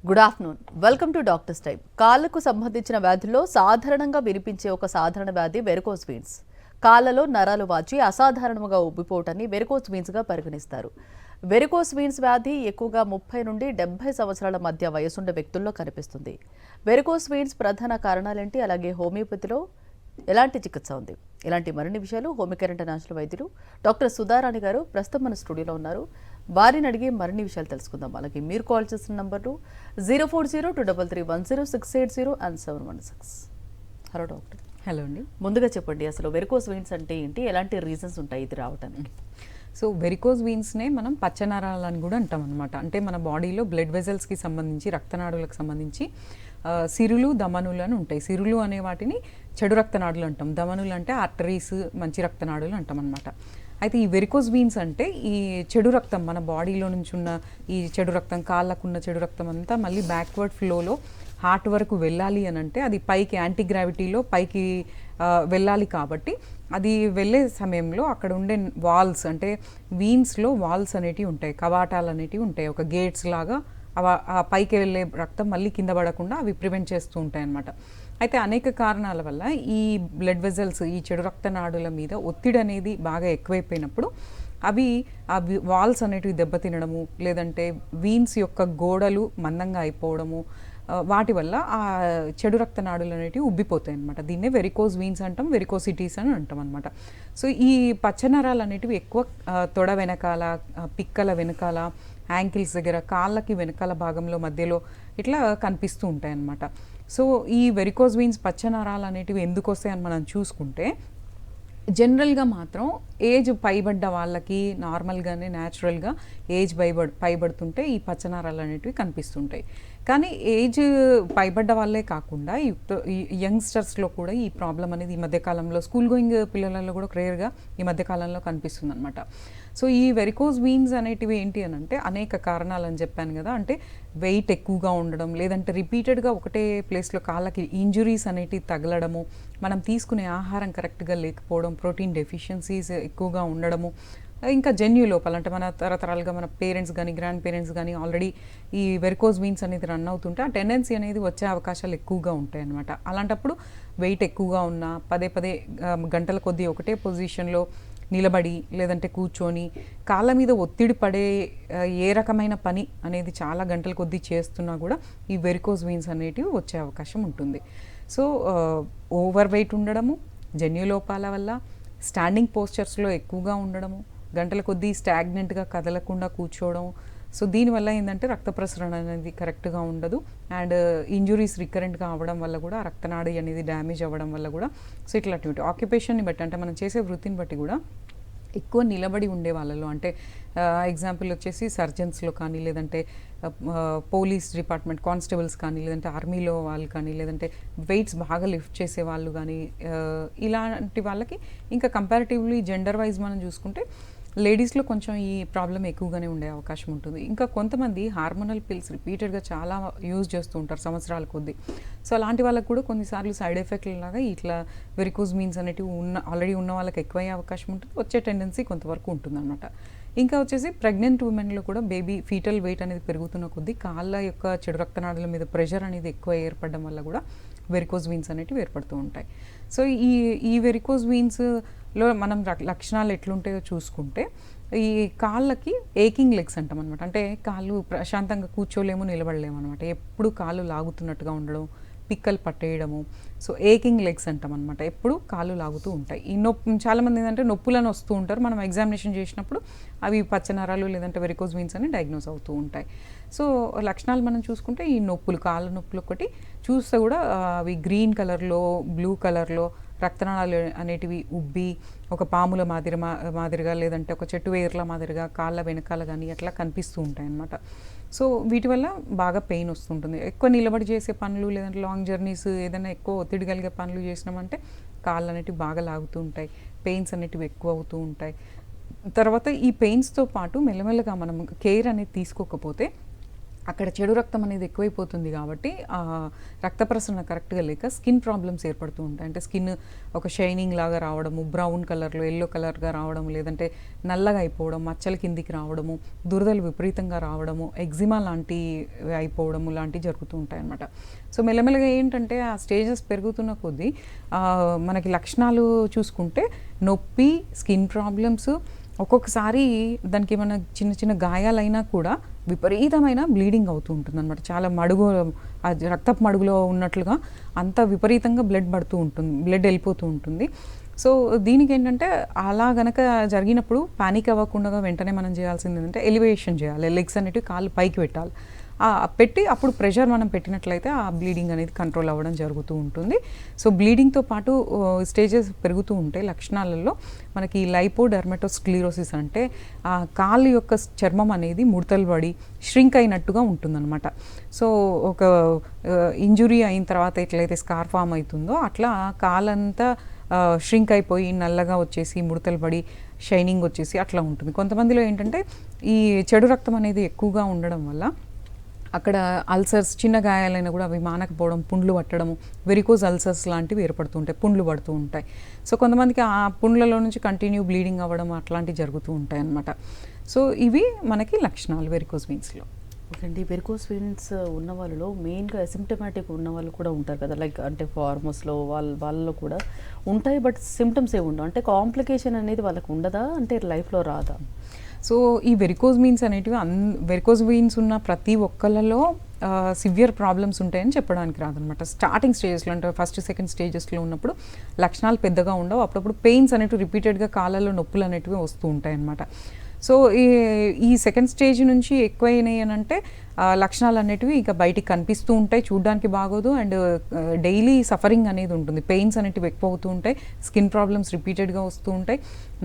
Good afternoon. Welcome to doctors time. కాళ్లకు సంబంధించిన వ్యాధుల్లో సాధారణంగా వినిపించే ఒక సాధారణ వ్యాధి వెరికోస్ వీన్స్. కాళ్లలో నరాలు వాచి అసాధారణంగా ఉబ్బిపోవటాన్ని వెరికోస్ వీన్స్ గా పరిగణిస్తారు. వెరికోస్ వీన్స్ వ్యాధి ఎక్కువగా 30 నుండి 70 సంవత్సరాల మధ్య వయసున్న వ్యక్తుల్లో కనిపిస్తుంది. వెరికోస్ వీన్స్ ప్రధాన కారణాలేంటి, అలాగే హోమియోపతిలో ఎలాంటి చికిత్స ఉంది, ఇలాంటి మరిన్ని విషయాలు హోమియోకేర్ ఇంటర్నేషనల్ వైద్యులు డాక్టర్ సుధారాణి గారు ప్రస్తుతం మన స్టూడియోలో ఉన్నారు. వారిని అడిగి మరిన్ని విషయాలు తెలుసుకుందాం. అలాగే మీరు కాల్ చేసిన నంబర్లు 0402331068 అండ్ 716. Hello doctor. హలో అండి. ముందుగా చెప్పండి, అసలు వెరికోస్ వెయిన్స్ అంటే ఏంటి, ఎలాంటి రీజన్స్ ఉంటాయి ఇది రావడానికి? సో వెరికోస్ వీన్స్నే మనం పచ్చనరాలు అని కూడా అంటాం అనమాట. అంటే మన బాడీలో బ్లడ్ వెజల్స్కి సంబంధించి, రక్తనాడులకు సంబంధించి సిరులు, ధమనులు అని ఉంటాయి. సిరులు అనే వాటిని చెడు రక్తనాడులు అంటాం, ధమనులు అంటే ఆర్టరీస్, మంచి రక్తనాడులు అంటాం అనమాట. అయితే ఈ వెరికోస్ వీన్స్ అంటే ఈ చెడు రక్తం, మన బాడీలో నుంచి ఉన్న ఈ చెడు రక్తం, కాళ్ళకున్న చెడు రక్తం అంతా మళ్ళీ బ్యాక్వర్డ్ ఫ్లోలో హార్ట్ వరకు వెళ్ళాలి అని అంటే అది పైకి యాంటీ గ్రావిటీలో పైకి వెళ్ళాలి. కాబట్టి అది వెళ్ళే సమయంలో అక్కడ ఉండే వాల్స్, అంటే వీన్స్లో వాల్స్ అనేటివి ఉంటాయి, కవాటాలు అనేటివి ఉంటాయి, ఒక గేట్స్ లాగా. ఆ పైకి వెళ్ళే రక్తం మళ్ళీ కింద పడకుండా అవి ప్రివెంట్ చేస్తూ ఉంటాయి అన్నమాట. అయితే అనేక కారణాల వల్ల ఈ బ్లడ్ వెజల్స్, ఈ చెడు రక్తనాడుల మీద ఒత్తిడి అనేది బాగా ఎక్కువైపోయినప్పుడు అవి ఆ వాల్స్ అనేటివి దెబ్బతినడము, లేదంటే వీన్స్ యొక్క గోడలు మందంగా అయిపోవడము, వాటి వల్ల ఆ చెడు రక్తనాడులు అనేటివి ఉబ్బిపోతాయి అనమాట. దీన్నే వెరికోస్ వీన్స్ అంటాం, వెరికోసిటీస్ అని అంటాం అనమాట. సో ఈ పచ్చనరాలు అనేటివి ఎక్కువ తొడ వెనకాల, పిక్కల వెనకాల, యాంకిల్స్ దగ్గర, కాళ్ళకి వెనకాల భాగంలో మధ్యలో ఇట్లా కనిపిస్తూ ఉంటాయి అన్నమాట. సో ఈ వెరికోస్ వీన్స్ పచ్చనరాలు అనేటివి ఎందుకు వస్తాయని మనం చూసుకుంటే, జనరల్గా మాత్రం ఏజ్ పైబడ్డ వాళ్ళకి నార్మల్గానే న్యాచురల్గా ఏజ్ పైబడుతుంటే ఈ పచ్చనరాలు అనేటివి కనిపిస్తుంటాయి. కానీ ఏజ్ పైబడ్డ వాళ్ళే కాకుండా ఈ యంగ్స్టర్స్లో కూడా ఈ ప్రాబ్లం అనేది ఈ మధ్యకాలంలో, స్కూల్ గోయింగ్ పిల్లలలో కూడా రేర్గా ఈ మధ్యకాలంలో కనిపిస్తుంది అనమాట. సో ఈ వెరికోస్ వీన్స్ అనేటివి ఏంటి అని అంటే అనేక కారణాలు అని చెప్పాను కదా. అంటే వెయిట్ ఎక్కువగా ఉండడం, లేదంటే రిపీటెడ్గా ఒకటే ప్లేస్లో కాళ్ళకి ఇంజురీస్ అనేటివి తగలడము, మనం తీసుకునే ఆహారం కరెక్ట్గా లేకపోవడం, ప్రోటీన్ డెఫిషియన్సీస్ ఎక్కువగా ఉండడము, ఇంకా జన్యు లోపాలు, అంటే మన తరతరాలుగా మన పేరెంట్స్ కానీ గ్రాండ్ పేరెంట్స్ కానీ ఆల్రెడీ ఈ వెరికోస్ వీన్స్ అనేది రన్ అవుతుంటే ఆ టెండెన్సీ అనేది వచ్చే అవకాశాలు ఎక్కువగా ఉంటాయి అన్నమాట. అలాంటప్పుడు వెయిట్ ఎక్కువగా ఉన్నా, పదే పదే గంటల కొద్దీ ఒకటే పొజిషన్లో నిలబడి లేదంటే కూర్చొని కాళ్ళ మీద ఒత్తిడి పడే ఏ రకమైన పని అనేది చాలా గంటల కొద్దీ చేస్తున్నా కూడా ఈ వెరికోస్ వీన్స్ అనేటివి వచ్చే అవకాశం ఉంటుంది. సో ఓవర్ వెయిట్ ఉండడము, జన్యు లోపాల వల్ల, స్టాండింగ్ పోస్చర్స్లో ఎక్కువగా ఉండడము, గంటల కొద్దీ స్టాగ్నెంట్గా కదలకుండా కూర్చోవడం. సో దీనివల్ల ఏంటంటే రక్త ప్రసరణ అనేది కరెక్ట్గా ఉండదు, అండ్ ఇంజురీస్ రికరెంట్గా అవ్వడం వల్ల కూడా, రక్తనాడి అనేది డ్యామేజ్ అవ్వడం వల్ల కూడా, సో ఇట్లాంటివి ఆక్యుపేషన్ని బట్టి, అంటే మనం చేసే వృత్తిని బట్టి కూడా ఎక్కువ నిలబడి ఉండే వాళ్ళలో, అంటే ఎగ్జాంపుల్ వచ్చేసి సర్జన్స్లో కానీ, లేదంటే పోలీస్ డిపార్ట్మెంట్ కానిస్టేబుల్స్ కానీ, లేదంటే ఆర్మీలో వాళ్ళు కానీ, లేదంటే వెయిట్స్ బాగా లిఫ్ట్ చేసే వాళ్ళు కానీ, ఇలాంటి వాళ్ళకి ఇంకా కంపారిటివ్లీ జెండర్ వైజ్ మనం చూసుకుంటే లేడీస్లో కొంచెం ఈ ప్రాబ్లం ఎక్కువగానే ఉండే అవకాశం ఉంటుంది. ఇంకా కొంతమంది హార్మోనల్ పిల్స్ రిపీటెడ్గా చాలా యూజ్ చేస్తూ ఉంటారు సంవత్సరాల కొద్దీ. సో అలాంటి వాళ్ళకు కూడా కొన్నిసార్లు సైడ్ ఎఫెక్ట్ లాగా ఇట్లా వెరికోస్ వీన్స్ అనేటివి ఆల్రెడీ ఉన్న వాళ్ళకి ఎక్కువయ్యే అవకాశం ఉంటుంది, వచ్చే టెండెన్సీ కొంతవరకు ఉంటుందన్నమాట. ఇంకా వచ్చేసి ప్రెగ్నెంట్ ఉమెన్లో కూడా బేబీ ఫీటల్ వెయిట్ అనేది పెరుగుతున్న కొద్దీ కాళ్ళ యొక్క చెడు రక్తనాడుల మీద ప్రెషర్ అనేది ఎక్కువ ఏర్పడడం వల్ల కూడా వెరికోస్ వీన్స్ అనేటివి ఏర్పడుతూ ఉంటాయి. సో ఈ వెరికోస్ వీన్స్లో మనం లక్షణాలు ఎట్లుంటాయో చూసుకుంటే, ఈ కాళ్ళకి ఏకింగ్ లెగ్స్ అంటాం అనమాట. అంటే కాళ్ళు ప్రశాంతంగా కూర్చోలేము, నిలబడలేము అనమాట. ఎప్పుడు కాళ్ళు లాగుతున్నట్టుగా ఉండడం, పిక్కలు పట్టేయడము, సో ఏకింగ్ లెగ్స్ అంటాం అనమాట. ఎప్పుడు కాళ్ళు లాగుతూ ఉంటాయి. ఈ చాలామంది ఏంటంటే నొప్పులను వస్తూ ఉంటారు, మనం ఎగ్జామినేషన్ చేసినప్పుడు అవి పచ్చనరాలు లేదంటే వెరికోస్ వీన్స్ అని డయాగ్నోస్ అవుతూ ఉంటాయి. సో లక్షణాలు మనం చూసుకుంటే ఈ నొప్పులు, కాళ్ళ నొప్పులు ఒకటి చూస్తే కూడా అవి గ్రీన్ కలర్లో, బ్లూ కలర్లో, రక్తనాళాలు అనేటివి ఉబ్బి ఒక పాముల మాదిరిగా లేదంటే ఒక చెట్టు వేర్ల మాదిరిగా కాళ్ళ వెనకాల కానీ అట్లా కనిపిస్తూ ఉంటాయి అన్నమాట. సో వీటి వల్ల బాగా పెయిన్ వస్తుంటుంది. ఎక్కువ నిలబడి చేసే పనులు లేదంటే లాంగ్ జర్నీస్, ఏదైనా ఎక్కువ ఒత్తిడి కలిగే పనులు చేసినామంటే కాళ్ళు అనేటివి బాగా లాగుతూ ఉంటాయి, పెయిన్స్ అనేటివి ఎక్కువ అవుతూ ఉంటాయి. తర్వాత ఈ పెయిన్స్తో పాటు మెల్లమెల్లగా మనం కేర్ అనేది తీసుకోకపోతే అక్కడ చెడు రక్తం అనేది ఎక్కువైపోతుంది కాబట్టి రక్త ప్రసరణ కరెక్ట్గా లేక స్కిన్ ప్రాబ్లమ్స్ ఏర్పడుతూ ఉంటాయి. అంటే స్కిన్ ఒక షైనింగ్ లాగా రావడము, బ్రౌన్ కలర్లో ఎల్లో కలర్గా రావడం, లేదంటే నల్లగా అయిపోవడం, మచ్చల కిందికి రావడము, దురదలు విపరీతంగా రావడము, ఎగ్జిమా లాంటివి అయిపోవడము లాంటివి జరుగుతూ ఉంటాయి అన్నమాట. సో మెల్లమెల్లగా ఏంటంటే ఆ స్టేజెస్ పెరుగుతున్న కొద్దీ మనకి లక్షణాలు చూసుకుంటే నొప్పి, స్కిన్ ప్రాబ్లమ్స్, ఒక్కొక్కసారి దానికి ఏమైనా చిన్న చిన్న గాయాలైనా కూడా విపరీతమైన బ్లీడింగ్ అవుతూ ఉంటుంది అనమాట. చాలా మడుగు, రక్తపు మడుగులో ఉన్నట్లుగా అంత విపరీతంగా బ్లడ్ వెళ్ళిపోతూ ఉంటుంది. సో దీనికి ఏంటంటే అలా గనక జరిగినప్పుడు పానిక్ అవ్వకుండా వెంటనే మనం చేయాల్సింది ఏంటంటే ఎలివేషన్ చేయాలి. లెగ్స్ అనేటివి కాళ్ళు పైకి పెట్టాలి. పెట్టి అప్పుడు ప్రెషర్ మనం పెట్టినట్లయితే ఆ బ్లీడింగ్ అనేది కంట్రోల్ అవ్వడం జరుగుతూ ఉంటుంది. సో బ్లీడింగ్తో పాటు స్టేజెస్ పెరుగుతూ ఉంటాయి. లక్షణాలలో మనకి లైపోడెర్మటోస్క్లిరోసిస్ అంటే ఆ కాళ్ళు యొక్క చర్మం అనేది ముడతలు పడి ష్రింక్ అయినట్టుగా ఉంటుందన్నమాట. సో ఒక ఇంజురీ అయిన తర్వాత ఎట్లయితే స్కార్ ఫామ్ అవుతుందో అట్లా కాలంతా ష్రింక్ అయిపోయి నల్లగా వచ్చేసి ముడతలు పడి షైనింగ్ వచ్చేసి అట్లా ఉంటుంది. కొంతమందిలో ఏంటంటే ఈ చెడు రక్తం అనేది ఎక్కువగా ఉండడం వల్ల అక్కడ అల్సర్స్, చిన్న గాయాలైనా కూడా అవి మానకపోవడం, పుండ్లు పట్టడము, వెరికోజ్ అల్సర్స్ లాంటివి ఏర్పడుతూ ఉంటాయి, పుండ్లు పడుతూ ఉంటాయి. సో కొంతమందికి ఆ పుండ్లలో నుంచి కంటిన్యూ బ్లీడింగ్ అవ్వడం అట్లాంటివి జరుగుతూ ఉంటాయి అన్నమాట. సో ఇవి మనకి లక్షణాలు వెరికోజ్ వెయిన్స్లో. ఓకే అండి. వెరికోజ్ వెయిన్స్ ఉన్న వాళ్ళలో మెయిన్గా అసిమ్టమాటిక్ ఉన్న వాళ్ళు కూడా ఉంటారు కదా, లైక్ అంటే ఫార్మర్స్లో వాళ్ళలో కూడా ఉంటాయి, బట్ సిమ్టమ్స్ ఏమి ఉండవు. అంటే కాంప్లికేషన్ అనేది వాళ్ళకు ఉండదా, అంటే లైఫ్లో రాదా? సో ఈ వెరికోజ్ వెయిన్స్ అనేటివి వెరికోజ్ వెయిన్స్ ఉన్న ప్రతి ఒక్కళ్ళలో సివియర్ ప్రాబ్లమ్స్ ఉంటాయని చెప్పడానికి రాదనమాట. స్టార్టింగ్ స్టేజెస్లో అంటే ఫస్ట్ సెకండ్ స్టేజెస్లో ఉన్నప్పుడు లక్షణాలు పెద్దగా ఉండవు. అప్పుడప్పుడు పెయిన్స్ అనేటివి రిపీటెడ్గా కాళ్ళలో నొప్పులు అనేటివి వస్తూ ఉంటాయి అన్నమాట. సో ఈ సెకండ్ స్టేజ్ నుంచి ఎక్కువైనాయి అని అంటే లక్షణాలు అనేటివి ఇక బయటికి కనిపిస్తూ ఉంటాయి, చూడడానికి బాగోదు, అండ్ డైలీ సఫరింగ్ అనేది ఉంటుంది. పెయిన్స్ అనేటివి ఎక్కువ అవుతూ ఉంటాయి, స్కిన్ ప్రాబ్లమ్స్ రిపీటెడ్గా వస్తూ ఉంటాయి,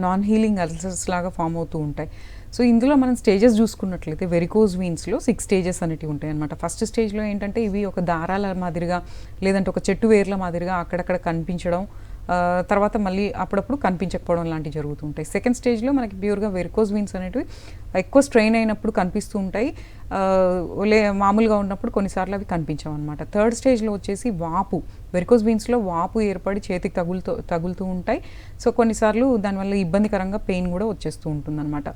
నాన్ హీలింగ్ అల్సర్స్ లాగా ఫామ్ అవుతూ ఉంటాయి. సో ఇందులో మనం స్టేజెస్ చూసుకున్నట్లయితే వెరికోజ్ వెయిన్స్లో 6 స్టేజెస్ అనేటివి ఉంటాయి అనమాట. ఫస్ట్ స్టేజ్లో ఏంటంటే ఇవి ఒక దారాల మాదిరిగా లేదంటే ఒక చెట్టు వేర్ల మాదిరిగా అక్కడక్కడ కనిపించడం, తర్వాత మళ్ళీ అప్పుడప్పుడు కనిపించకపోవడం లాంటివి జరుగుతూ ఉంటాయి. సెకండ్ స్టేజ్లో మనకి ప్యూర్గా వెరికోజ్ వెయిన్స్ అనేటివి ఎక్కువ స్ట్రెయిన్ అయినప్పుడు కనిపిస్తూ ఉంటాయి, మామూలుగా ఉన్నప్పుడు కొన్నిసార్లు అవి కనిపించవు అనమాట. థర్డ్ స్టేజ్లో వచ్చేసి వాపు, వెరికోజ్ వెయిన్స్లో వాపు ఏర్పడి చేతికి తగులుతూ ఉంటాయి. సో కొన్నిసార్లు దానివల్ల ఇబ్బందికరంగా పెయిన్ కూడా వచ్చేస్తూ ఉంటుందన్నమాట.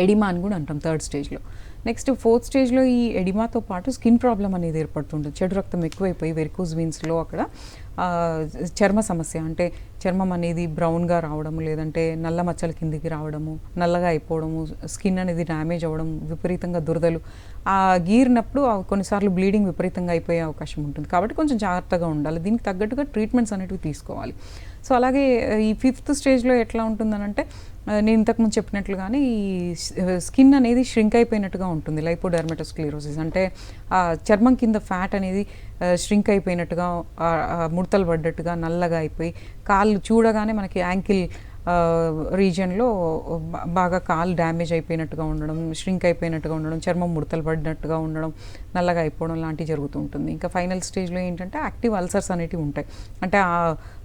ఎడిమా అని కూడా అంటాం థర్డ్ స్టేజ్లో. నెక్స్ట్ ఫోర్త్ స్టేజ్లో ఈ ఎడిమాతో పాటు స్కిన్ ప్రాబ్లం అనేది ఏర్పడుతుంటుంది. చెడు రక్తం ఎక్కువైపోయి వెరికోజ్ వెయిన్స్లో అక్కడ చర్మ సమస్య, అంటే చర్మం అనేది బ్రౌన్గా రావడము, లేదంటే నల్ల మచ్చల కిందికి రావడము, నల్లగా అయిపోవడము, స్కిన్ అనేది డ్యామేజ్ అవ్వడం, విపరీతంగా దురదలు, గీరినప్పుడు కొన్నిసార్లు బ్లీడింగ్ విపరీతంగా అయిపోయే అవకాశం ఉంటుంది. కాబట్టి కొంచెం జాగ్రత్తగా ఉండాలి. దీనికి తగ్గట్టుగా ట్రీట్మెంట్స్ అనేవి తీసుకోవాలి. సో అలాగే ఈ ఫిఫ్త్ స్టేజ్లో ఎట్లా ఉంటుందనంటే నేను ఇంతకుముందు చెప్పినట్లుగానే ఈ స్కిన్ అనేది ష్రింక్ అయిపోయినట్టుగా ఉంటుంది. లైపోడెర్మటోస్క్లిరోసిస్ అంటే చర్మం కింద ఫ్యాట్ అనేది ష్రింక్ అయిపోయినట్టుగా, ముడతలు పడ్డట్టుగా, నల్లగా అయిపోయి కాళ్ళు చూడగానే మనకి యాంకిల్ రీజియన్లో బాగా కాలు డ్యామేజ్ అయిపోయినట్టుగా ఉండడం, ష్రింక్ అయిపోయినట్టుగా ఉండడం, చర్మం ముడతలు పడినట్టుగా ఉండడం, నల్లగా అయిపోవడం లాంటివి జరుగుతూ ఉంటుంది. ఇంకా ఫైనల్ స్టేజ్లో ఏంటంటే యాక్టివ్ అల్సర్స్ అనేటివి ఉంటాయి. అంటే ఆ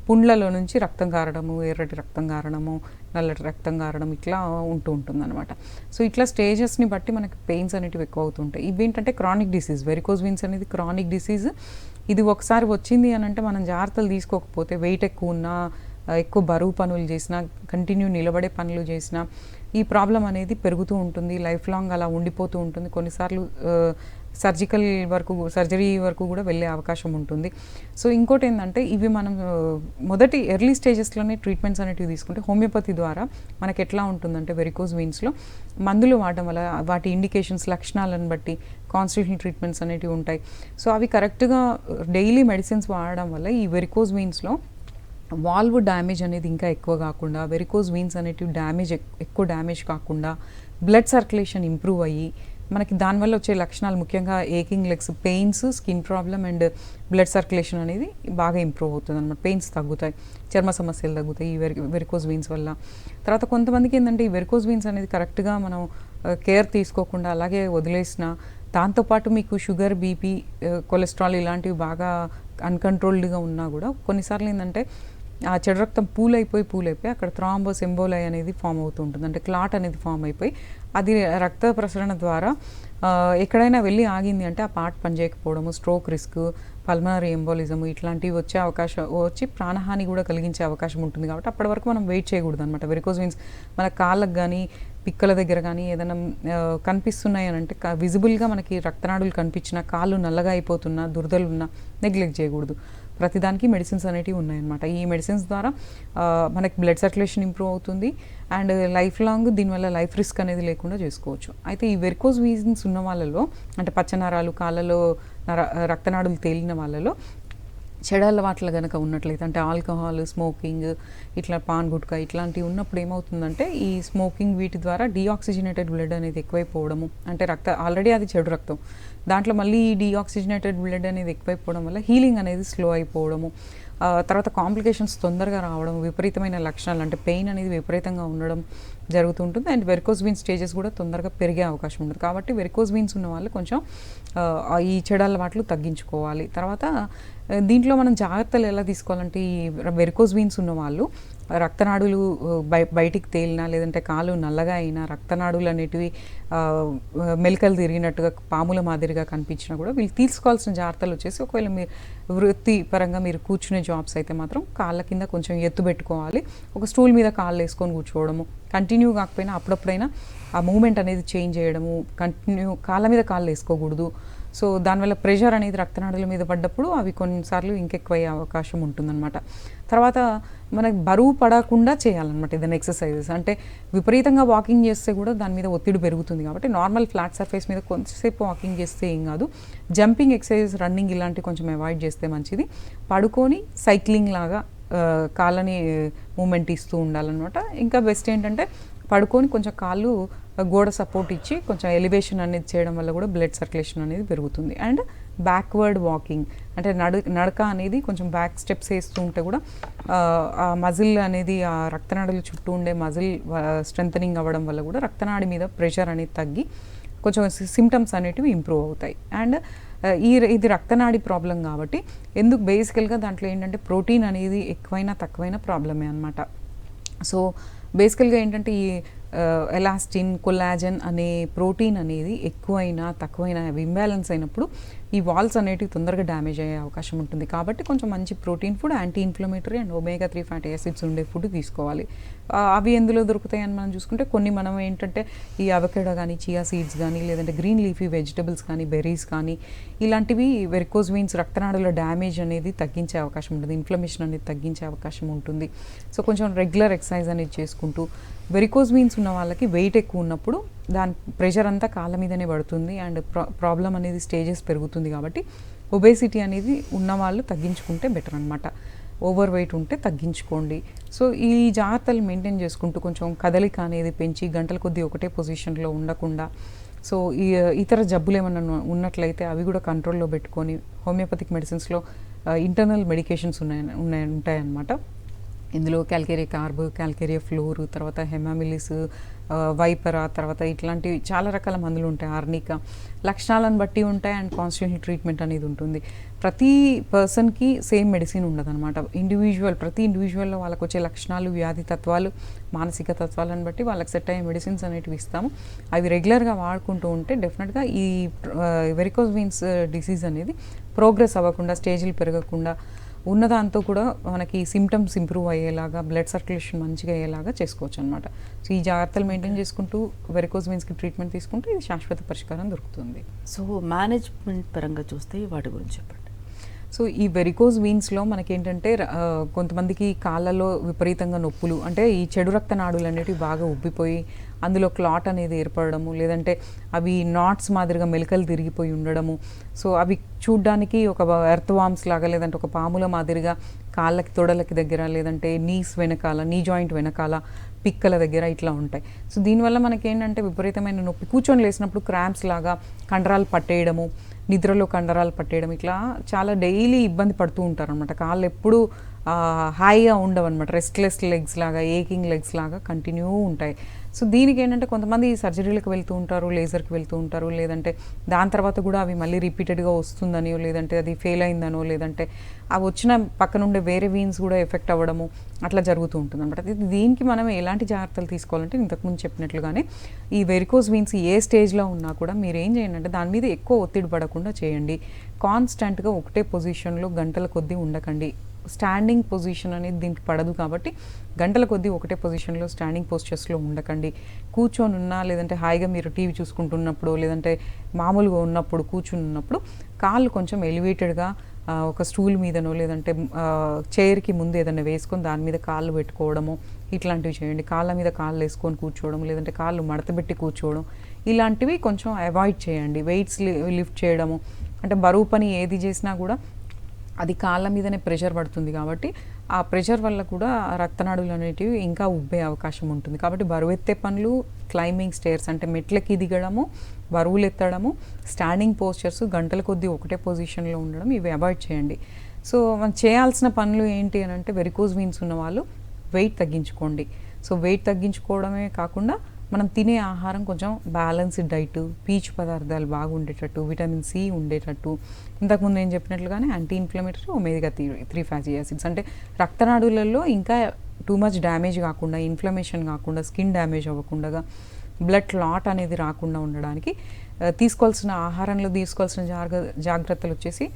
పుండ్లలో నుంచి రక్తం కారడము, ఎర్రటి రక్తం కారడము, నల్లటి రక్తం కారడం ఇట్లా ఉంటుంది అనమాట. సో ఇట్లా స్టేజెస్ని బట్టి మనకి పెయిన్స్ అనేటివి ఎక్కువ అవుతుంటాయి. ఇవి ఏంటంటే క్రానిక్ డిసీజ్. వెరికోజ్ వెయిన్స్ అనేది క్రానిక్ డిసీజ్. ఇది ఒకసారి వచ్చింది అని అంటే మనం జాగ్రత్తలు తీసుకోకపోతే, వెయిట్ ఎక్కువ ఉన్నా, ఎక్కువ బరువు పనులు చేసినా, కంటిన్యూ నిలబడే పనులు చేసినా ఈ ప్రాబ్లం అనేది పెరుగుతూ ఉంటుంది, లైఫ్ లాంగ్ అలా ఉండిపోతూ ఉంటుంది. కొన్నిసార్లు సర్జరీ వరకు కూడా వెళ్ళే అవకాశం ఉంటుంది. సో ఇంకోటి ఏంటంటే ఇవి మనం మొదటి ఎర్లీ స్టేజెస్లోనే ట్రీట్మెంట్స్ అనేటివి తీసుకుంటే హోమియోపతి ద్వారా మనకి ఎట్లా ఉంటుందంటే వెరికోజ్ వెయిన్స్లో మందులు వాడడం వల్ల వాటి ఇండికేషన్స్, లక్షణాలను బట్టి కాన్స్టిట్యూషనల్ ట్రీట్మెంట్స్ అనేటివి ఉంటాయి. సో అవి కరెక్ట్గా డైలీ మెడిసిన్స్ వాడడం వల్ల ఈ వెరికోజ్ వెయిన్స్లో వాల్వ్ డ్యామేజ్ అనేది ఇంకా ఎక్కువ కాకుండా, వెరికోజ్ వెయిన్స్ అనేటివి ఎక్కువ డ్యామేజ్ కాకుండా, బ్లడ్ సర్క్యులేషన్ ఇంప్రూవ్ అయ్యి మనకి దానివల్ల వచ్చే లక్షణాలు ముఖ్యంగా aching legs, pains, skin problem and blood circulation అనేది బాగా ఇంప్రూవ్ అవుతుంది అనమాట. పెయిన్స్ తగ్గుతాయి, చర్మ సమస్యలు తగ్గుతాయి ఈ వెరికోజ్ వెయిన్స్ వల్ల. తర్వాత కొంతమందికి ఏంటంటే ఈ వెరికోజ్ వెయిన్స్ అనేది కరెక్ట్గా మనం కేర్ తీసుకోకుండా అలాగే వదిలేసిన, దాంతోపాటు మీకు షుగర్, బీపీ, కొలెస్ట్రాల్ ఇలాంటివి బాగా అన్కంట్రోల్డ్గా ఉన్నా కూడా కొన్నిసార్లు ఏంటంటే ఆ చెడు రక్తం పూలైపోయి అక్కడ థ్రాంబోస్ ఎంబోలై అనేది ఫామ్ అవుతూ ఉంటుంది, అంటే క్లాట్ అనేది ఫామ్ అయిపోయి అది రక్త ప్రసరణ ద్వారా ఎక్కడైనా వెళ్ళి ఆగింది అంటే ఆ పార్ట్ పనిచేయకపోవడము, స్ట్రోక్ రిస్క్, పల్మనరీ ఎంబోలిజము ఇట్లాంటివి వచ్చి ప్రాణహాని కూడా కలిగించే అవకాశం ఉంటుంది. కాబట్టి అప్పటి వరకు మనం వెయిట్ చేయకూడదు అనమాట. వెరికోజ్ వెయిన్స్ మన కాళ్ళకు కానీ పిక్కల దగ్గర కానీ ఏదైనా కనిపిస్తున్నాయి అని అంటే విజిబుల్గా మనకి రక్తనాడులు కనిపించిన, కాళ్ళు నల్లగా అయిపోతున్నా, దురదలు ఉన్నా నెగ్లెక్ట్ చేయకూడదు. ప్రతిదానికి మెడిసిన్స్ అనేటివి ఉన్నాయన్నమాట. ఈ మెడిసిన్స్ ద్వారా మనకి బ్లడ్ సర్క్యులేషన్ ఇంప్రూవ్ అవుతుంది అండ్ లైఫ్ లాంగ్ దీనివల్ల లైఫ్ రిస్క్ అనేది లేకుండా చేసుకోవచ్చు. అయితే ఈ వెరికోజ్ వీన్స్ ఉన్న వాళ్ళలో, అంటే పచ్చనరాలు, కాళ్ళలో రక్తనాడులు తేలిన వాళ్ళలో చెడు అలవాట్లు కనుక ఉన్నట్లయితే, అంటే ఆల్కహాల్, స్మోకింగ్, ఇట్లా పాన్ గుట్కా ఇట్లాంటివి ఉన్నప్పుడు ఏమవుతుందంటే ఈ స్మోకింగ్ వీటి ద్వారా డీఆక్సిజనేటెడ్ బ్లడ్ అనేది ఎక్కువైపోవడము, అంటే ఆల్రెడీ అది చెడు రక్తం, దాంట్లో మళ్ళీ ఈ డీఆక్సిజనేటెడ్ బ్లడ్ అనేది ఎక్కువైపోవడం వల్ల హీలింగ్ అనేది స్లో అయిపోవడము, తర్వాత కాంప్లికేషన్స్ తొందరగా రావడం, విపరీతమైన లక్షణాలు అంటే పెయిన్ అనేది విపరీతంగా ఉండడం జరుగుతుంటుంది. అండ్ వెరికోజ్ వీన్స్ స్టేజెస్ కూడా తొందరగా పెరిగే అవకాశం ఉంటుంది. కాబట్టి వెరికోజ్ వీన్స్ ఉన్న వాళ్ళు కొంచెం ఈ చెడు అలవాట్లు తగ్గించుకోవాలి. తర్వాత దీంట్లో మనం జాగ్రత్తలు ఎలా తీసుకోవాలంటే, ఈ వెరికోజ్ వీన్స్ ఉన్న వాళ్ళు రక్తనాడులు బయటికి తేలినా, లేదంటే కాలు నల్లగా అయినా, రక్తనాడులు అనేటివి మెలికలు తిరిగినట్టుగా పాముల మాదిరిగా కనిపించినా కూడా వీళ్ళు తీసుకోవాల్సిన జాగ్రత్తలు వచ్చేసి, ఒకవేళ మీరు వృత్తిపరంగా మీరు కూర్చునే జాబ్స్ అయితే మాత్రం కాళ్ళ కింద కొంచెం ఎత్తు పెట్టుకోవాలి. ఒక స్టూల్ మీద కాళ్ళు వేసుకొని కూర్చోవడము, కంటిన్యూ కాకపోయినా అప్పుడప్పుడైనా ఆ మూమెంట్ అనేది చేంజ్ చేయడము, కాళ్ళ మీద కాళ్ళు వేసుకోకూడదు. సో దానివల్ల ప్రెషర్ అనేది రక్తనాడుల మీద పడ్డప్పుడు అవి కొన్నిసార్లు ఇంకెక్కువ అయ్యే అవకాశం ఉంటుందన్నమాట. తర్వాత మనకి బరువు పడకుండా చేయాలన్నమాట ఏదైనా ఎక్సర్సైజెస్. అంటే విపరీతంగా వాకింగ్ చేస్తే కూడా దాని మీద ఒత్తిడి పెరుగుతుంది. కాబట్టి నార్మల్ ఫ్లాట్ సర్ఫేస్ మీద కొంచెంసేపు వాకింగ్ చేస్తే ఏం కాదు. జంపింగ్ ఎక్సర్సైజెస్, రన్నింగ్ ఇలాంటివి కొంచెం అవాయిడ్ చేస్తే మంచిది. పడుకొని సైక్లింగ్ లాగా కాళ్ళని మూమెంట్ ఇస్తూ ఉండాలన్నమాట. ఇంకా బెస్ట్ ఏంటంటే పడుకొని కొంచెం కాళ్ళు గోడ సపోర్ట్ ఇచ్చి కొంచెం ఎలివేషన్ అనేది చేయడం వల్ల కూడా బ్లడ్ సర్క్యులేషన్ అనేది పెరుగుతుంది. అండ్ బ్యాక్వర్డ్ వాకింగ్, అంటే నడక అనేది కొంచెం బ్యాక్ స్టెప్స్ వేస్తూ ఉంటే కూడా ఆ మజిల్ అనేది, ఆ రక్తనాడుల చుట్టూ ఉండే మజిల్ స్ట్రెంథనింగ్ అవ్వడం వల్ల కూడా రక్తనాడి మీద ప్రెషర్ అనేది తగ్గి కొంచెం సిమ్టమ్స్ అనేటివి ఇంప్రూవ్ అవుతాయి. అండ్ ఇది రక్తనాడి ప్రాబ్లం కాబట్టి బేసికల్గా దాంట్లో ఏంటంటే ప్రోటీన్ అనేది ఎక్కువైనా తక్కువైనా ప్రాబ్లమే అనమాట. సో బేసికల్గా ఏంటంటే ఈ ఎలాస్టిన్, కొలాజన్ అనే ప్రోటీన్ అనేది ఎక్కువైనా తక్కువైనా ఇంబ్యాలెన్స్ అయినప్పుడు ఈ వాల్స్ అనేటివి తొందరగా డ్యామేజ్ అయ్యే అవకాశం ఉంటుంది. కాబట్టి కొంచెం మంచి protein food, anti inflammatory and omega 3 fatty acids ఉండే ఫుడ్ తీసుకోవాలి. అవి ఎందులో దొరుకుతాయని మనం చూసుకుంటే మనం ఏంటంటే ఈ అవకాడో కానీ, చియా సీడ్స్ కానీ, లేదంటే గ్రీన్ లీఫీ వెజిటబుల్స్ కానీ, బెర్రీస్ కానీ, ఇలాంటివి వెరికోజ్ వీన్స్ రక్తనాడుల డ్యామేజ్ అనేది తగ్గించే అవకాశం ఉంటుంది, ఇన్ఫ్లమేషన్ అనేది తగ్గించే అవకాశం ఉంటుంది. సో కొంచెం రెగ్యులర్ ఎక్సర్సైజ్ అనేది చేసుకుంటూ, వెరికోజ్ వీన్స్ ఉన్న వాళ్ళకి వెయిట్ ఎక్కువ ఉన్నప్పుడు దాని ప్రెషర్ అంతా కాళ్ళ మీదనే పడుతుంది అండ్ ప్రాబ్లం అనేది స్టేజెస్ పెరుగుతుంది. కాబట్టి ఒబేసిటీ అనేది ఉన్నవాళ్ళు తగ్గించుకుంటే బెటర్ అనమాట. ఓవర్ వెయిట్ ఉంటే తగ్గించుకోండి. సో ఈ జాగ్రత్తలు మెయింటైన్ చేసుకుంటూ కొంచెం కదలిక అనేది పెంచి గంటల కొద్దీ ఒకటే పొజిషన్లో ఉండకుండా, సో ఈ ఇతర జబ్బులు ఏమైనా ఉన్నట్లయితే అవి కూడా కంట్రోల్లో పెట్టుకొని, హోమియోపతిక్ మెడిసిన్స్లో ఇంటర్నల్ మెడికేషన్స్ ఉంటాయన్నమాట. ఇందులో క్యాల్కేరియా కార్బ్, క్యాల్కేరియా ఫ్లోర్, తర్వాత హెమామిలిస్, వైపరా, తర్వాత ఇట్లాంటివి చాలా రకాల మందులు ఉంటాయి. ఆర్నికా లక్షణాలను బట్టి ఉంటాయి అండ్ కాన్స్టిట్యూషనల్ ట్రీట్మెంట్ అనేది ఉంటుంది. ప్రతి పర్సన్కి సేమ్ మెడిసిన్ ఉండదు అనమాట. ప్రతి ఇండివిజువల్లో వాళ్ళకు వచ్చే లక్షణాలు, వ్యాధి తత్వాలు, మానసిక తత్వాలను బట్టి వాళ్ళకి సెట్ అయ్యే మెడిసిన్స్ అనేటివి ఇస్తాము. అవి రెగ్యులర్గా వాడుకుంటూ ఉంటే డెఫినెట్గా ఈ వెరికోజ్ వీన్స్ డిసీజ్ అనేది ప్రోగ్రెస్ అవ్వకుండా, స్టేజ్లు పెరగకుండా ఉన్నదాంతో కూడా మనకి సిమ్టమ్స్ ఇంప్రూవ్ అయ్యేలాగా, బ్లడ్ సర్క్యులేషన్ మంచిగా అయ్యేలాగా చేసుకోవచ్చు అనమాట. సో ఈ జాగ్రత్తలు మెయింటైన్ చేసుకుంటూ వెరికోజ్ వీన్స్కి ట్రీట్మెంట్ తీసుకుంటే ఇది శాశ్వత పరిష్కారం దొరుకుతుంది. సో మేనేజ్మెంట్ పరంగా చూస్తే వాటి గురించి చెప్పండి. సో ఈ వెరికోజ్ వీన్స్లో మనకేంటంటే కొంతమందికి కాళ్ళలో విపరీతంగా నొప్పులు, అంటే ఈ చెడు రక్త నాడులు అనేటివి బాగా ఉబ్బిపోయి అందులో క్లాట్ అనేది ఏర్పడము, లేదంటే అవి నాట్స్ మాదిరిగా మెలికలు తిరిగిపోయి ఉండడము. సో అవి చూడ్డానికి ఒక ఎర్త్ వామ్స్ లాగా, లేదంటే ఒక పాముల మాదిరిగా కాళ్ళకి, తొడలకి దగ్గర, లేదంటే నీస్ వెనకాల, నీ జాయింట్ వెనకాల, పిక్కల దగ్గర ఇట్లా ఉంటాయి. సో దీనివల్ల మనకేంటంటే విపరీతమైన నొప్పి, కూర్చొని లేసినప్పుడు క్రాంప్స్ లాగా, కండరాలు పట్టేయడము, నిద్రలో కండరాలు పట్టేయడం, ఇట్లా చాలా డైలీ ఇబ్బంది పడుతూ ఉంటారు అనమాట. కాళ్ళు ఎప్పుడు హాయిగా ఉండవు అనమాట. రెస్ట్లెస్ లెగ్స్ లాగా, ఏకింగ్ లెగ్స్ లాగా కంటిన్యూ ఉంటాయి. సో దీనికి ఏంటంటే కొంతమంది సర్జరీలకు వెళ్తూ ఉంటారు, లేజర్కి వెళ్తూ ఉంటారు, లేదంటే దాని తర్వాత కూడా అవి మళ్ళీ రిపీటెడ్గా వస్తుందనో, లేదంటే అది ఫెయిల్ అయిందనో, లేదంటే అవి వచ్చిన పక్కన ఉండే వేరే వీన్స్ కూడా ఎఫెక్ట్ అవ్వడము అట్లా జరుగుతూ ఉంటుంది అనమాట. దీనికి మనం ఎలాంటి జాగ్రత్తలు తీసుకోవాలంటే ఇంతకుముందు చెప్పినట్లుగానే ఈ వెరికోస్ వీన్స్ ఏ స్టేజ్లో ఉన్నా కూడా మీరు ఏం చేయండి అంటే దాని మీద ఎక్కువ ఒత్తిడి పడకుండా చేయండి. కాన్స్టెంట్గా ఒకటే పొజిషన్లో గంటల కొద్దీ ఉండకండి. స్టాండింగ్ పొజిషన్ అనేది దీనికి పడదు కాబట్టి గంటల కొద్దీ ఒకటే పొజిషన్లో స్టాండింగ్ పోస్చర్స్లో ఉండకండి. కూర్చొని ఉన్నా, లేదంటే హాయిగా మీరు టీవీ చూసుకుంటున్నప్పుడు, లేదంటే మామూలుగా ఉన్నప్పుడు కూర్చుని ఉన్నప్పుడు కాళ్ళు కొంచెం ఎలివేటెడ్గా ఒక స్టూల్ మీదనో, లేదంటే చైర్కి ముందు ఏదైనా వేసుకొని దాని మీద కాళ్ళు పెట్టుకోవడము ఇట్లాంటివి చేయండి. కాళ్ళ మీద కాళ్ళు వేసుకొని కూర్చోవడం, లేదంటే కాళ్ళు మడతపెట్టి కూర్చోవడం, ఇలాంటివి కొంచెం అవాయిడ్ చేయండి. వెయిట్స్ లిఫ్ట్ చేయడము, అంటే బరువు పని ఏది చేసినా కూడా అది కాళ్ళ మీదనే ప్రెషర్ పడుతుంది కాబట్టి ఆ ప్రెషర్ వల్ల కూడా రక్తనాడులు అనేటివి ఇంకా ఉబ్బే అవకాశం ఉంటుంది. కాబట్టి బరువెత్తే పనులు, క్లైంబింగ్ స్టేర్స్ అంటే మెట్లకి దిగడము, బరువులు ఎత్తడము, స్టాండింగ్ పోస్చర్స్, గంటల కొద్దీ ఒకటే పొజిషన్లో ఉండడం, ఇవి అవాయిడ్ చేయండి. సో మనం చేయాల్సిన పనులు ఏంటి అని అంటే వెరికోస్ వీన్స్ ఉన్న వాళ్ళు వెయిట్ తగ్గించుకోండి. సో వెయిట్ తగ్గించుకోవడమే కాకుండా మనం తినే ఆహారం కొంచెం బ్యాలెన్స్డ్ డైట్, పీచు పదార్థాలు బాగా ఉండేటట్టు, విటమిన్ సి ఉండేటట్టు, ఇంతకుముందు నేను చెప్పినట్లుగానే anti inflammatory, omega 3 fatty acids, అంటే రక్తనాడులలో ఇంకా టూ మచ్ డ్యామేజ్ కాకుండా, ఇన్ఫ్లమేషన్ కాకుండా, స్కిన్ డ్యామేజ్ అవ్వకుండా, బ్లడ్ క్లాట్ అనేది రాకుండా ఉండడానికి తీసుకోవాల్సిన ఆహారంలో తీసుకోవాల్సిన జాగ్రత్తలు వచ్చేసి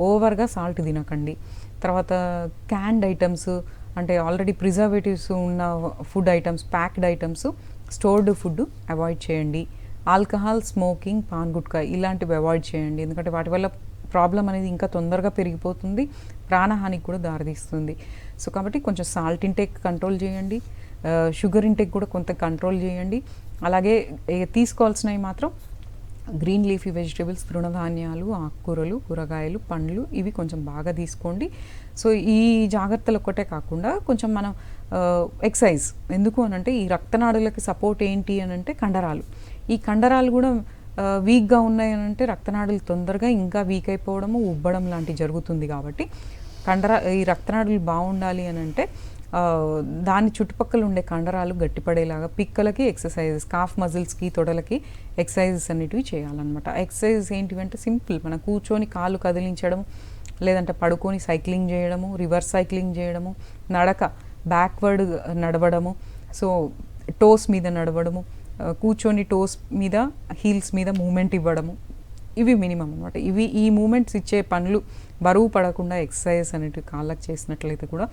ఓవర్గా సాల్ట్ తినకండి. తర్వాత క్యాన్డ్ ఐటమ్స్ అంటే ఆల్రెడీ ప్రిజర్వేటివ్స్ ఉన్న food items, packed items, stored food avoid చేయండి. ఆల్కహాల్, స్మోకింగ్, పాన్ గుట్కా ఇలాంటివి అవాయిడ్ చేయండి. ఎందుకంటే వాటి వల్ల ప్రాబ్లం అనేది ఇంకా తొందరగా పెరిగిపోతుంది, ప్రాణహానికి కూడా దారితీస్తుంది. సో కాబట్టి కొంచెం సాల్ట్ ఇంటేక్ కంట్రోల్ చేయండి, షుగర్ ఇంటేక్ కూడా కొంత కంట్రోల్ చేయండి. అలాగే తీసుకోవాల్సినవి మాత్రం గ్రీన్ లీఫీ వెజిటేబుల్స్, తృణధాన్యాలు, ఆకుకూరలు, కూరగాయలు, పండ్లు, ఇవి కొంచెం బాగా తీసుకోండి. సో ఈ జాగ్రత్తలు ఒక్కటే కాకుండా కొంచెం మనం ఎక్సర్సైజ్, ఎందుకు అనంటే ఈ రక్తనాడులకి సపోర్ట్ ఏంటి అని అంటే కండరాలు. ఈ కండరాలు కూడా వీక్గా ఉన్నాయి అని అంటే రక్తనాడులు తొందరగా ఇంకా వీక్ అయిపోవడము, ఉబ్బడం లాంటివి జరుగుతుంది. కాబట్టి ఈ రక్తనాడులు బాగుండాలి అని అంటే దాని చుట్టుపక్కల ఉండే కండరాలు గట్టిపడేలాగా పిక్కలకి ఎక్సర్సైజెస్, కాఫ్ మజిల్స్కి, తొడలకి ఎక్సర్సైజెస్ అనేటివి చేయాలన్నమాట. ఎక్సర్సైజెస్ ఏంటివంటే సింపుల్, మనం కూర్చొని కాళ్ళు కదిలించడం, లేదంటే పడుకొని సైక్లింగ్ చేయడము, రివర్స్ సైక్లింగ్ చేయడము, నడక బ్యాక్వర్డ్ నడవడము, సో టోస్ మీద నడవడము, కూర్చొని టోస్ మీద, హీల్స్ మీద మూమెంట్ ఇవ్వడము, ఇవి మినిమం అనమాట. ఈ మూమెంట్స్ ఇచ్చే పనులు బరువు పడకుండా ఎక్సర్సైజ్ అనేటివి కాళ్ళకి చేసినట్లయితే కూడా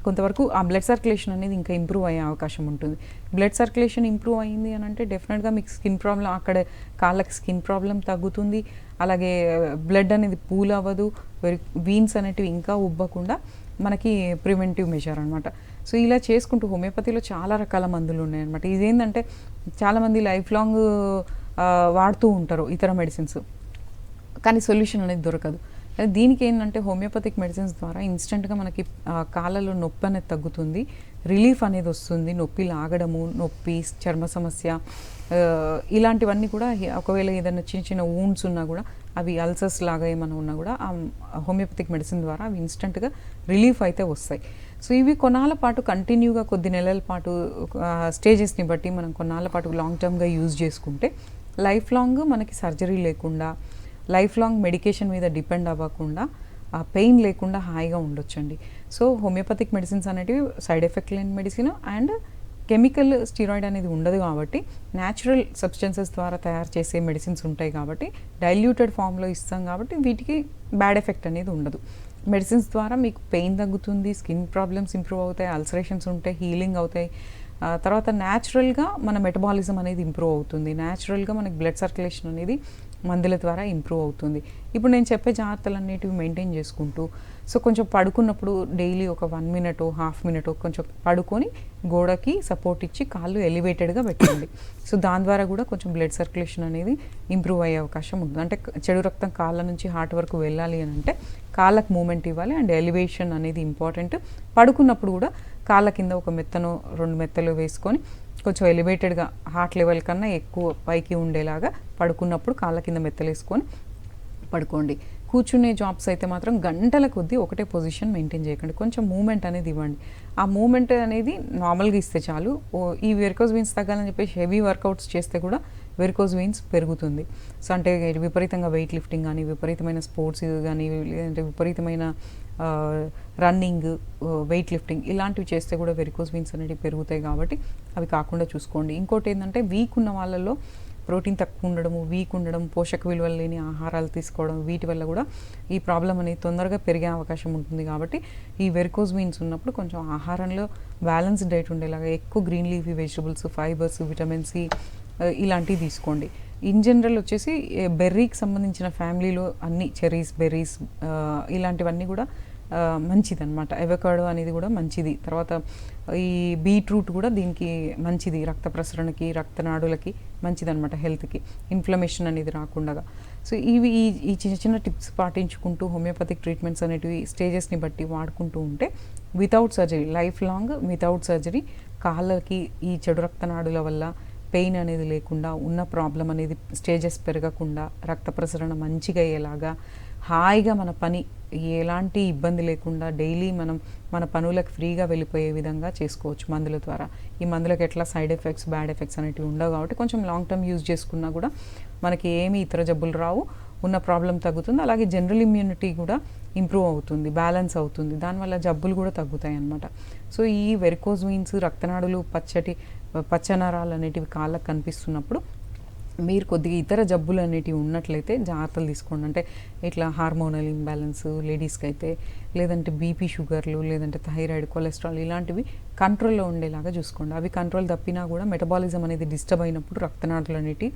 కొంతవరకు ఆ బ్లడ్ సర్క్యులేషన్ అనేది ఇంకా ఇంప్రూవ్ అయ్యే అవకాశం ఉంటుంది. బ్లడ్ సర్క్యులేషన్ ఇంప్రూవ్ అయ్యింది అని అంటే డెఫినెట్గా మీకు స్కిన్ ప్రాబ్లం, అక్కడ కాళ్ళకి స్కిన్ ప్రాబ్లం తగ్గుతుంది. అలాగే బ్లడ్ అనేది పూల్ అవ్వదు, వీన్స్ అనేటివి ఇంకా ఉబ్బకుండా మనకి ప్రివెంటివ్ మెజర్ అనమాట. సో ఇలా చేసుకుంటూ హోమియోపతిలో చాలా రకాల మందులు ఉన్నాయన్నమాట. ఇదేంటంటే చాలామంది లైఫ్ లాంగ్ వాడుతూ ఉంటారు ఇతర మెడిసిన్స్, కానీ సొల్యూషన్ అనేది దొరకదు. దీనికి ఏంటంటే హోమియోపతిక్ మెడిసిన్స్ ద్వారా ఇన్స్టెంట్గా మనకి కాళ్ళలో నొప్పి అనేది తగ్గుతుంది, రిలీఫ్ అనేది వస్తుంది. నొప్పి లాగడము, నొప్పి, చర్మ సమస్య, ఇలాంటివన్నీ కూడా ఒకవేళ ఏదైనా చిన్న చిన్న వూండ్స్ ఉన్నా కూడా, అవి అల్సర్స్ లాగా ఏమైనా ఉన్నా కూడా హోమియోపతిక్ మెడిసిన్ ద్వారా అవి ఇన్స్టెంట్గా రిలీఫ్ అయితే వస్తాయి. సో ఇవి కొన్నాళ్ళ పాటు కంటిన్యూగా కొద్ది నెలల పాటు స్టేజెస్ని బట్టి మనం కొన్నాళ్ళ పాటు లాంగ్ టర్మ్గా యూజ్ చేసుకుంటే లైఫ్ లాంగ్ మనకి సర్జరీ లేకుండా, లైఫ్ లాంగ్ మెడికేషన్ మీద డిపెండ్ అవ్వకుండా, పెయిన్ లేకుండా హాయిగా ఉండొచ్చండి. సో హోమియోపతిక్ మెడిసిన్స్ అనేటివి సైడ్ ఎఫెక్ట్ లేని మెడిసిన్ అండ్ కెమికల్ స్టీరాయిడ్ అనేది ఉండదు కాబట్టి న్యాచురల్ సబ్స్టెన్సెస్ ద్వారా తయారు చేసే మెడిసిన్స్ ఉంటాయి కాబట్టి డైల్యూటెడ్ ఫామ్లో ఇస్తాం కాబట్టి వీటికి బ్యాడ్ ఎఫెక్ట్ అనేది ఉండదు. మెడిసిన్స్ ద్వారా మీకు పెయిన్ తగ్గుతుంది, స్కిన్ ప్రాబ్లమ్స్ ఇంప్రూవ్ అవుతాయి, అల్సరేషన్స్ ఉంటాయి, హీలింగ్ అవుతాయి. తర్వాత న్యాచురల్గా మన మెటబాలిజం అనేది ఇంప్రూవ్ అవుతుంది, న్యాచురల్గా మనకి బ్లడ్ సర్క్యులేషన్ అనేది మందుల ద్వారా ఇంప్రూవ్ అవుతుంది. ఇప్పుడు నేను చెప్పే జాగ్రత్తలు అన్నిటివి మెయింటైన్ చేసుకుంటూ, సో కొంచెం పడుకున్నప్పుడు డైలీ ఒక 1 minute, హాఫ్ మినిట్ కొంచెం పడుకొని గోడకి సపోర్ట్ ఇచ్చి కాళ్ళు ఎలివేటెడ్గా పెట్టండి. సో దాని ద్వారా కూడా కొంచెం బ్లడ్ సర్క్యులేషన్ అనేది ఇంప్రూవ్ అయ్యే అవకాశం ఉంది. అంటే చెడు రక్తం కాళ్ళ నుంచి హార్ట్ వరకు వెళ్ళాలి అని అంటే కాళ్ళకు మూమెంట్ ఇవ్వాలి అండ్ ఎలివేషన్ అనేది ఇంపార్టెంట్. పడుకున్నప్పుడు కూడా కాళ్ళ కింద ఒక మెత్తను 2 మెత్తలు వేసుకొని కొంచెం ఎలివేటెడ్గా హార్ట్ లెవెల్ కన్నా ఎక్కువ పైకి ఉండేలాగా పడుకున్నప్పుడు కాళ్ళ కింద మెత్తలు వేసుకొని పడుకోండి. కూర్చునే జాబ్స్ అయితే మాత్రం గంటల కొద్దీ ఒకటే పొజిషన్ మెయింటైన్ చేయకండి. కొంచెం మూమెంట్ అనేది ఇవ్వండి. ఆ మూమెంట్ అనేది నార్మల్గా ఇస్తే చాలు. ఈ వెరికోస్ వెయిన్స్ తగ్గాలని చెప్పేసి హెవీ వర్కౌట్స్ చేస్తే కూడా వెరికోస్ వెయిన్స్ పెరుగుతుంది. సో అంటే విపరీతంగా వెయిట్ లిఫ్టింగ్ కానీ, విపరీతమైన స్పోర్ట్స్ కానీ, లేదంటే విపరీతమైన రన్నింగ్, వెయిట్ లిఫ్టింగ్ ఇలాంటివి చేస్తే కూడా వెరికోస్ వెయిన్స్ అనేవి పెరుగుతాయి. కాబట్టి అవి కాకుండా చూసుకోండి. ఇంకోటి ఏంటంటే వీక్ ఉన్న వాళ్ళలో ప్రోటీన్ తక్కువ ఉండడము, వీక్ ఉండడం, పోషక విలువలు లేని ఆహారాలు తీసుకోవడం, వీటి వల్ల కూడా ఈ ప్రాబ్లం అనేది తొందరగా పెరిగే అవకాశం ఉంటుంది. కాబట్టి ఈ వెరికోస్ వెయిన్స్ ఉన్నప్పుడు కొంచెం ఆహారంలో బ్యాలెన్స్డ్ డైట్ ఉండేలాగా ఎక్కువ green leafy vegetables, fibres, vitamin C ఇలాంటివి తీసుకోండి. ఇన్ జనరల్ వచ్చేసి బెర్రీకి సంబంధించిన ఫ్యామిలీలో అన్ని చెర్రీస్, బెర్రీస్ ఇలాంటివన్నీ కూడా మంచిదన్నమాట. అవకాడో అనేది కూడా మంచిది. తర్వాత ఈ బీట్రూట్ కూడా దీనికి మంచిది, రక్త ప్రసరణకి, రక్తనాడులకి మంచిదన్నమాట, హెల్త్కి, ఇన్ఫ్లమేషన్ అనేది రాకుండా. సో ఇవి ఈ చిన్న చిన్న టిప్స్ పాటించుకుంటూ హోమియోపతిక్ ట్రీట్మెంట్స్ అనేటివి స్టేజెస్ని బట్టి వాడుకుంటూ ఉంటే without surgery, life long without surgery కాళ్ళకి ఈ చెడు రక్తనాడుల వల్ల పెయిన్ అనేది లేకుండా, ఉన్న ప్రాబ్లం అనేది స్టేజెస్ పెరగకుండా, రక్త ప్రసరణ మంచిగా అయ్యేలాగా, హాయిగా మన పని ఎలాంటి ఇబ్బంది లేకుండా డైలీ మనం మన పనులకు ఫ్రీగా వెళ్ళిపోయే విధంగా చేసుకోవచ్చు మందుల ద్వారా. ఈ మందులకు ఎట్లా సైడ్ ఎఫెక్ట్స్, బ్యాడ్ ఎఫెక్ట్స్ అనేవి ఉండవు. కాబట్టి కొంచెం లాంగ్ టర్మ్ యూజ్ చేసుకున్నా కూడా మనకి ఏమీ ఇతర జబ్బులు రావు, ఉన్న ప్రాబ్లం తగ్గుతుంది. అలాగే జనరల్ ఇమ్యూనిటీ కూడా ఇంప్రూవ్ అవుతుంది, బ్యాలెన్స్ అవుతుంది. దానివల్ల జబ్బులు కూడా తగ్గుతాయి అన్నమాట. సో ఈ వెరికోస్ వెయిన్స్, రక్తనాడులు, పచ్చనరాలు అనేటివి కాళ్ళకు కనిపిస్తున్నప్పుడు మీరు కొద్దిగా ఇతర జబ్బులు అనేటివి ఉన్నట్లయితే జాగ్రత్తలు తీసుకోండి. అంటే ఇట్లా హార్మోనల్ ఇంబ్యాలెన్స్ లేడీస్కి అయితే, లేదంటే బీపీ, షుగర్లు, లేదంటే థైరాయిడ్, కొలెస్ట్రాల్ ఇలాంటివి కంట్రోల్లో ఉండేలాగా చూసుకోండి. అవి కంట్రోల్ తప్పినా కూడా మెటబాలిజం అనేది డిస్టర్బ్ అయినప్పుడు రక్తనాడులు అనేటివి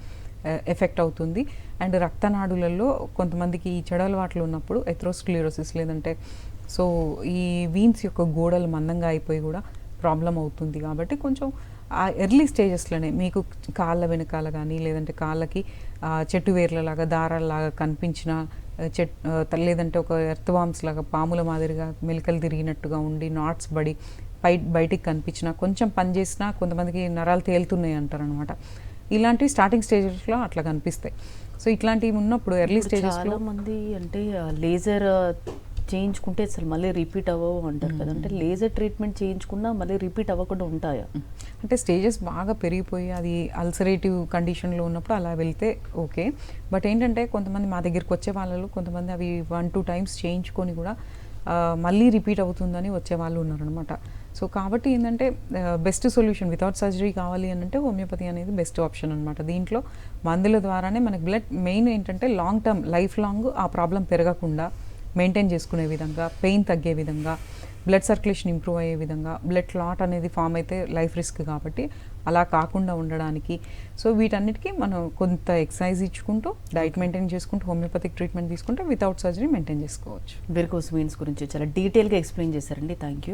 ఎఫెక్ట్ అవుతుంది. అండ్ రక్తనాడులలో కొంతమందికి ఈ చెడు అలవాట్లు ఉన్నప్పుడు ఎథ్రోస్క్లిరోసిస్, లేదంటే సో ఈ వీన్స్ యొక్క గోడలు మందంగా అయిపోయి కూడా ప్రాబ్లం అవుతుంది. కాబట్టి కొంచెం ఆ ఎర్లీ స్టేజెస్లోనే మీకు కాళ్ళ వెనకాల కానీ, లేదంటే కాళ్ళకి చెట్టు వేర్లలాగా, దారాలలాగా కనిపించిన లేదంటే ఒక ఎర్త్వామ్స్ లాగా పాముల మాదిరిగా మెలికలు తిరిగినట్టుగా ఉండి నాట్స్ బయటికి కనిపించిన, కొంచెం పని చేసినా కొంతమందికి నరాలు తేలుతున్నాయి అంటారు అనమాట. ఇలాంటివి స్టార్టింగ్ స్టేజెస్లో అట్లా కనిపిస్తాయి. సో ఇట్లాంటివి ఉన్నప్పుడు ఎర్లీ స్టేజెస్లో మంది అంటే లేజర్ చేయించుకుంటే అసలు మళ్ళీ రిపీట్ అవ్వవు అంటారు కదా, అంటే లేజర్ ట్రీట్మెంట్ చేయించుకున్నా మళ్ళీ రిపీట్ అవ్వకుండా ఉంటాయా? అంటే స్టేజెస్ బాగా పెరిగిపోయి అది అల్సరేటివ్ కండిషన్లో ఉన్నప్పుడు అలా వెళ్తే ఓకే. బట్ ఏంటంటే కొంతమంది మా దగ్గరికి వచ్చే వాళ్ళలో కొంతమంది అవి 1-2 టైమ్స్ చేయించుకొని కూడా మళ్ళీ రిపీట్ అవుతుందని వచ్చే వాళ్ళు ఉన్నారనమాట. సో కాబట్టి ఏంటంటే బెస్ట్ సొల్యూషన్ వితౌట్ సర్జరీ కావాలి అని అంటే హోమియోపతి అనేది బెస్ట్ ఆప్షన్ అనమాట. దీంట్లో మందుల ద్వారానే మనకి బ్లడ్ మెయిన్ ఏంటంటే లాంగ్ టర్మ్, లైఫ్ లాంగ్ ఆ ప్రాబ్లం పెరగకుండా మెయింటైన్ చేసుకునే విధంగా, పెయిన్ తగ్గే విధంగా, బ్లడ్ సర్క్యులేషన్ ఇంప్రూవ్ అయ్యే విధంగా, బ్లడ్ క్లాట్ అనేది ఫామ్ అయితే లైఫ్ రిస్క్ కాబట్టి అలా కాకుండా ఉండడానికి. సో వీటన్నిటికీ మనం కొంత ఎక్సర్సైజ్ ఇచ్చుకుంటూ, డైట్ మెయింటైన్ చేసుకుంటూ, హోమియోపతిక్ ట్రీట్మెంట్ తీసుకుంటే వితౌట్ సర్జరీ మెయింటైన్ చేసుకోవచ్చు. వెరికోస్ వెయిన్స్ గురించి చాలా డీటెయిల్గా ఎక్స్ప్లెయిన్ చేశారండి. Thank you.